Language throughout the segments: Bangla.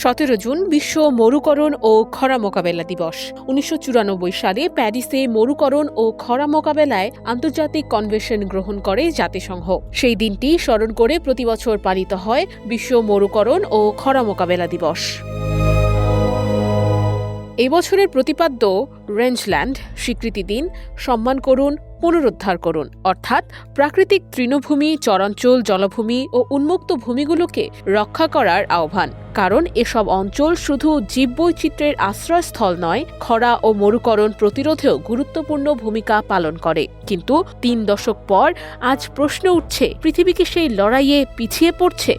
17 জুন বিশ্ব মরুকরণ ও খরা মোকাবেলা দিবস। 1994 সালে প্যারিসে মরুকরণ ও খরা মোকাবেলায় আন্তর্জাতিক কনভেনশন গ্রহণ করে জাতিসংঘ। সেই দিনটি স্মরণ করে প্রতিবছর পালিত হয় বিশ্ব মরুকরণ ও খরা মোকাবেলা দিবস। এবছরের প্রতিপাদ্য রেঞ্জল্যান্ড স্বীকৃতি দিন, সম্মান করুন, পুনরুদ্ধার করুন, অর্থাৎ প্রাকৃতিক তৃণভূমি, চরাঞ্চল, জলভূমি ও উন্মুক্ত ভূমিগুলোকে রক্ষা করার আহ্বান। কারণ এসব অঞ্চল শুধু জীববৈচিত্র্যের আশ্রয়স্থল নয়, খরা ও মরুকরণ প্রতিরোধেও গুরুত্বপূর্ণ ভূমিকা পালন করে। কিন্তু 3 দশক পর আজ প্রশ্ন উঠছে, পৃথিবী কি সেই লড়াইয়ে পিছিয়ে পড়ছে?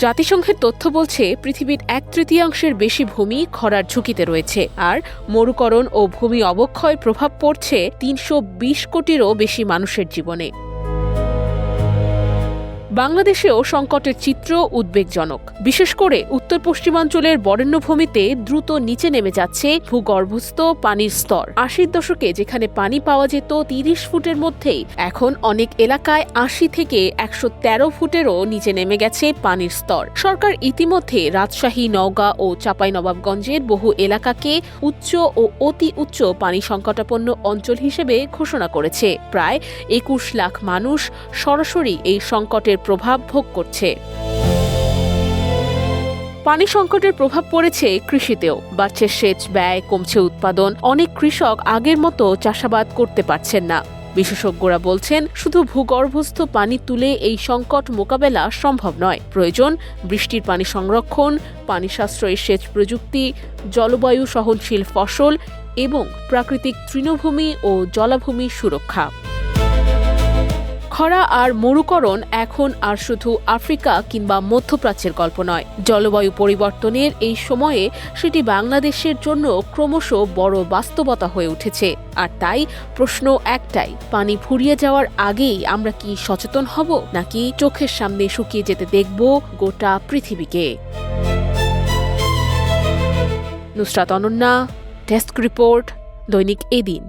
জাতিসংঘের তথ্য বলছে পৃথিবীর 1/3 বেশি ভূমি খরার ঝুঁকিতে রয়েছে, আর মরুকরণ ও ভূমি অবক্ষয় প্রভাব পড়ছে 320 কোটিরও বেশি মানুষের জীবনে। বাংলাদেশেও সংকটের চিত্র উদ্বেগজনক। বিশেষ করে উত্তর পশ্চিমাঞ্চলের বরেণ্যভূমিতে দ্রুত নিচে নেমে যাচ্ছে ভূগর্ভস্থ পানির স্তর। 80-র দশকে যেখানে পানি পাওয়া যেত 30 ফুটের মধ্যেই, এখন অনেক এলাকায় 80 থেকে 113 ফুটেরও নিচে নেমে গেছে পানির স্তর। সরকার ইতিমধ্যে রাজশাহী, নওগাঁ ও চাঁপাইনবাবগঞ্জের বহু এলাকাকে উচ্চ ও অতি উচ্চ পানি সংকটাপন্ন অঞ্চল হিসেবে ঘোষণা করেছে। প্রায় 21 লাখ মানুষ সরাসরি এই সংকটের প্রভাব ভোগ করছে। পানি সংকটের প্রভাব পড়েছে কৃষিতেও। বাড়ছে সেচ ব্যয়, কমছে উৎপাদন। অনেক কৃষক আগের মতো চাষাবাদ করতে পারছেন না। বিশেষজ্ঞরা বলছেন, শুধু ভূগর্ভস্থ পানি তুলে এই সংকট মোকাবেলা সম্ভব নয়। প্রয়োজন বৃষ্টির পানি সংরক্ষণ, পানি সাশ্রয়ী সেচ প্রযুক্তি, জলবায়ু সহনশীল ফসল এবং প্রাকৃতিক তৃণভূমি ও জলাভূমি সুরক্ষা। খরা আর মরুকরণ এখন আর শুধু আফ্রিকা কিংবা মধ্যপ্রাচ্যের গল্প নয়। জলবায়ু পরিবর্তনের এই সময়ে সেটি বাংলাদেশের জন্য ক্রমশ বড় বাস্তবতা হয়ে উঠেছে। আর তাই প্রশ্ন একটাই, পানি ফুরিয়ে যাওয়ার আগেই আমরা কি সচেতন হব, নাকি চোখের সামনে শুকিয়ে যেতে দেখব গোটা পৃথিবীকে? নুসরাত অনন্যা, ডেস্ক রিপোর্ট, দৈনিক এদিন।